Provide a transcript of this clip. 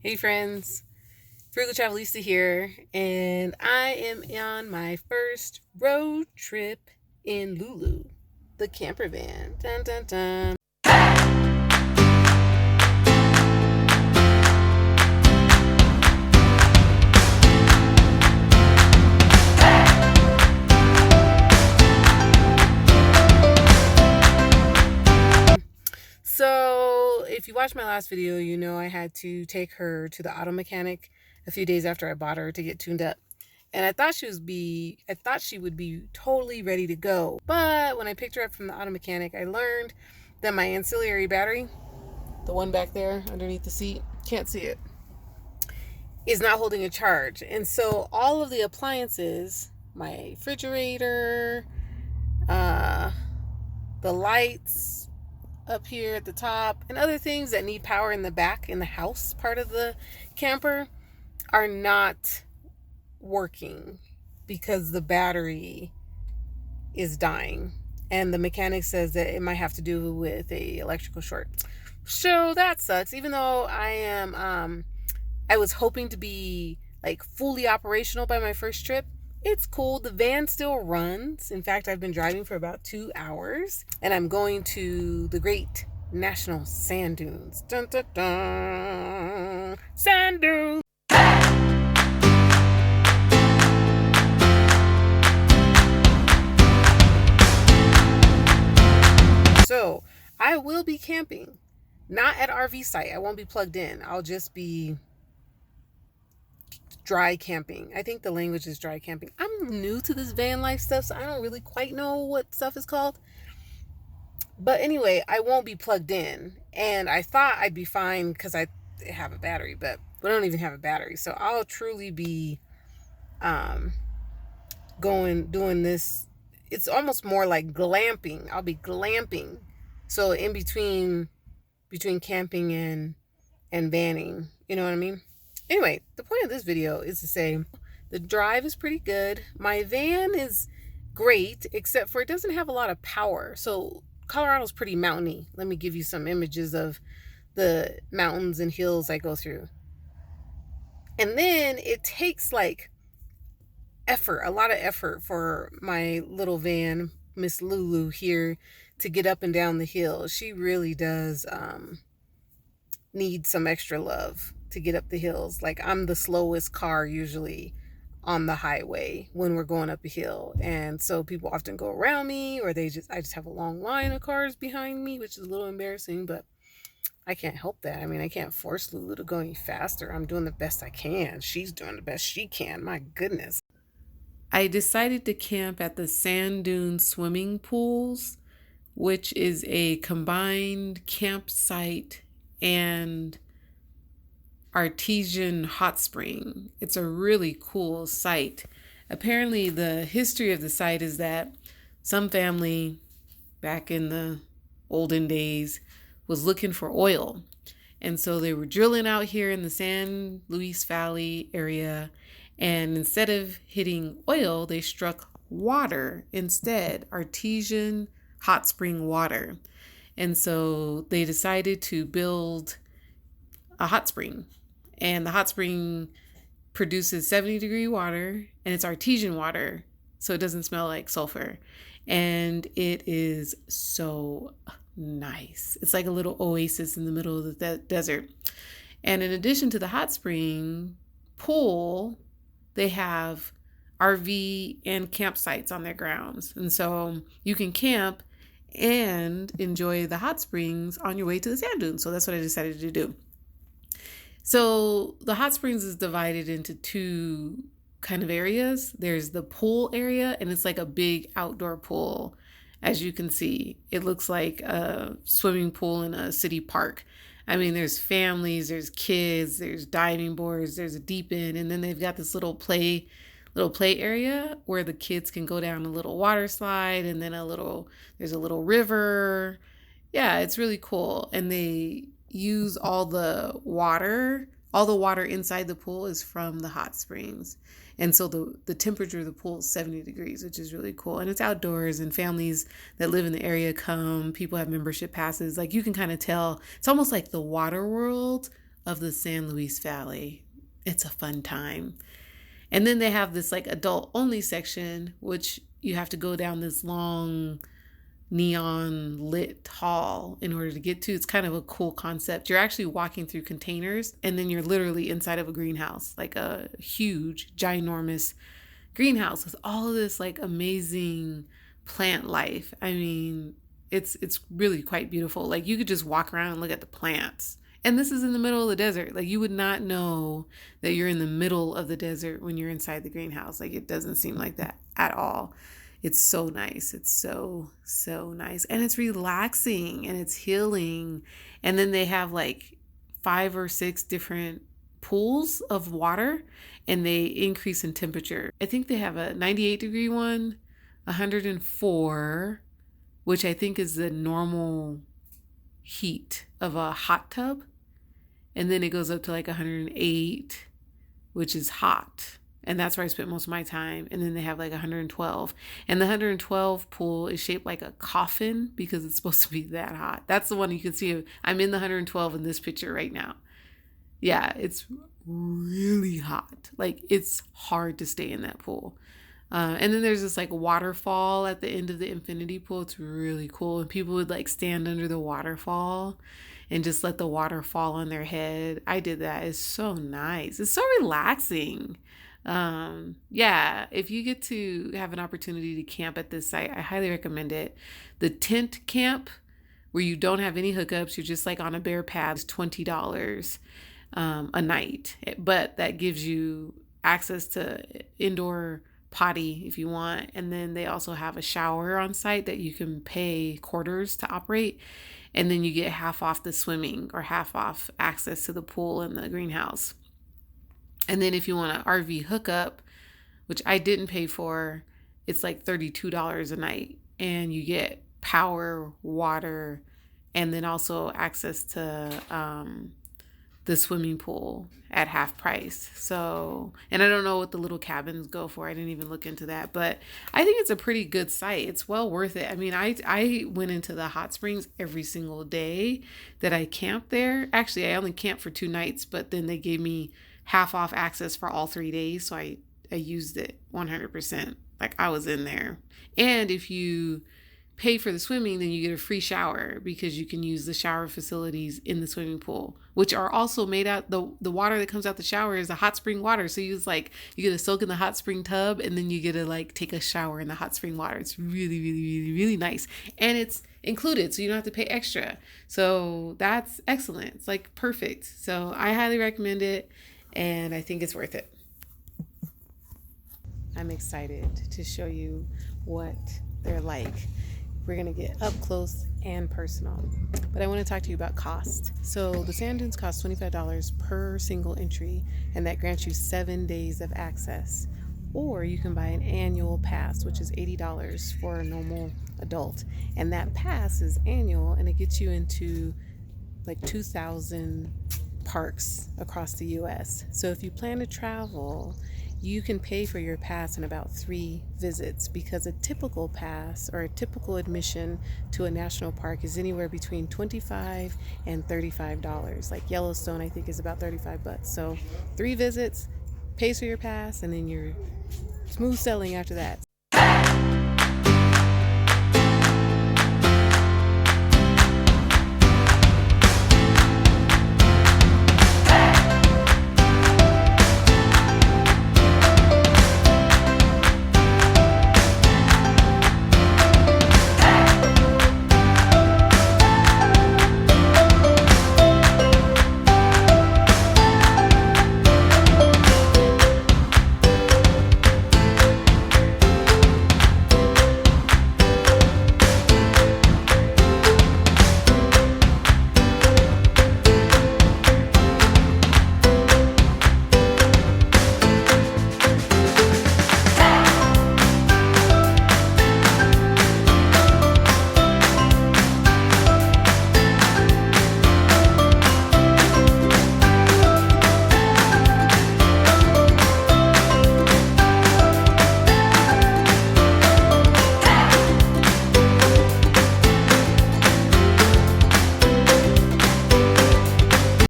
Hey friends, Frugal Travelista here, and I am on my first road trip in Lulu, the camper van. Dun dun dun. So, if you watched my last video, you know I had to take her to the auto mechanic a few days after I bought her to get tuned up. And I thought she would be totally ready to go. But when I picked her up from the auto mechanic, I learned that my ancillary battery, the one back there underneath the seat, can't see it, is not holding a charge. And so all of the appliances, my refrigerator, the lights up here at the top, and other things that need power in the back, in the house part of the camper, are not working because the battery is dying. And the mechanic says that it might have to do with a electrical short. So that sucks. Even though I was hoping to be like fully operational by my first trip. It's cool. The van still runs. In fact, I've been driving for about 2 hours, and I'm going to the Great National Sand Dunes. Dun, dun, dun. Sand dunes. So I will be camping, not at RV site. I won't be plugged in. I'll just be dry camping. I think the language is dry camping. I'm new to this van life stuff, so I don't really quite know what stuff is called. But anyway, I won't be plugged in. And I thought I'd be fine because I have a battery, but we don't even have a battery. So I'll truly be doing this. It's almost more like glamping. I'll be glamping. So in between camping and vanning, you know what I mean? Anyway, the point of this video is to say the drive is pretty good. My van is great, except for it doesn't have a lot of power. So Colorado's pretty mountainy. Let me give you some images of the mountains and hills I go through. And then it takes like a lot of effort for my little van, Miss Lulu here, to get up and down the hill. She really does need some extra love to get up the hills. Like, I'm the slowest car usually on the highway when we're going up a hill, and so people often go around me, or I just have a long line of cars behind me, which is a little embarrassing, but I can't help that. I mean, I can't force Lulu to go any faster. I'm doing the best I can. She's doing the best she can. My goodness. I decided to camp at the Sand Dune swimming pools, which is a combined campsite and artesian hot spring. It's a really cool site. Apparently, the history of the site is that some family back in the olden days was looking for oil. And so they were drilling out here in the San Luis Valley area. And instead of hitting oil, they struck water instead, artesian hot spring water. And so they decided to build a hot spring. And the hot spring produces 70-degree water, and it's artesian water, so it doesn't smell like sulfur. And it is so nice. It's like a little oasis in the middle of the desert. And in addition to the hot spring pool, they have RV and campsites on their grounds. And so you can camp and enjoy the hot springs on your way to the sand dunes. So that's what I decided to do. So the hot springs is divided into two kind of areas. There's the pool area, and it's like a big outdoor pool. As you can see, it looks like a swimming pool in a city park. I mean, there's families, there's kids, there's diving boards, there's a deep end, and then they've got this little play area where the kids can go down a little water slide, and then there's a little river. Yeah, it's really cool. And they use all the water inside the pool is from the hot springs. And so the temperature of the pool is 70 degrees, which is really cool. And it's outdoors, and families that live in the area come. People have membership passes. Like, you can kind of tell. It's almost like the water world of the San Luis Valley. It's a fun time. And then they have this like adult only section, which you have to go down this long neon lit hall in order to get to. It's kind of a cool concept. You're actually walking through containers and then you're literally inside of a greenhouse, like a huge, ginormous greenhouse with all of this like amazing plant life. I mean, it's really quite beautiful. Like you could just walk around and look at the plants. And this is in the middle of the desert. Like you would not know that you're in the middle of the desert when you're inside the greenhouse. Like it doesn't seem like that at all. It's so nice. It's so nice. And it's relaxing and it's healing. And then they have like 5 or 6 different pools of water and they increase in temperature. I think they have a 98-degree one, 104, which I think is the normal heat of a hot tub. And then it goes up to like 108, which is hot. And that's where I spent most of my time. And then they have like 112. And the 112 pool is shaped like a coffin because it's supposed to be that hot. That's the one you can see. I'm in the 112 in this picture right now. Yeah, it's really hot. Like it's hard to stay in that pool. And then there's this like waterfall at the end of the infinity pool. It's really cool. And people would like stand under the waterfall and just let the water fall on their head. I did that. It's so nice. It's so relaxing. Yeah, if you get to have an opportunity to camp at this site, I highly recommend it. The tent camp where you don't have any hookups, you're just like on a bare pad, is $20 a night. But that gives you access to indoor potty if you want. And then they also have a shower on site that you can pay quarters to operate. And then you get half off the swimming or half off access to the pool and the greenhouse. And then if you want an RV hookup, which I didn't pay for, it's like $32 a night. And you get power, water, and then also access to the swimming pool at half price. So, and I don't know what the little cabins go for. I didn't even look into that, but I think it's a pretty good site. It's well worth it. I mean, I went into the hot springs every single day that I camped there. Actually, I only camped for 2 nights, but then they gave me half off access for all 3 days. So I used it 100%. Like I was in there. And if you pay for the swimming, then you get a free shower because you can use the shower facilities in the swimming pool, which are also made out, the water that comes out the shower is the hot spring water. So you get to soak in the hot spring tub and then you get to like take a shower in the hot spring water. It's really, really, really, really nice. And it's included, so you don't have to pay extra. So that's excellent. It's like perfect. So I highly recommend it and I think it's worth it. I'm excited to show you what they're like. We're going to get up close and personal. But I want to talk to you about cost. So the sand dunes cost $25 per single entry, and that grants you 7 days of access. Or you can buy an annual pass, which is $80 for a normal adult. And that pass is annual, and it gets you into like 2,000 parks across the U.S. So if you plan to travel, you can pay for your pass in about 3 visits because a typical pass or a typical admission to a national park is anywhere between $25 and $35. Like Yellowstone, I think, is about $35. So 3 visits, pays for your pass, and then you're smooth sailing after that.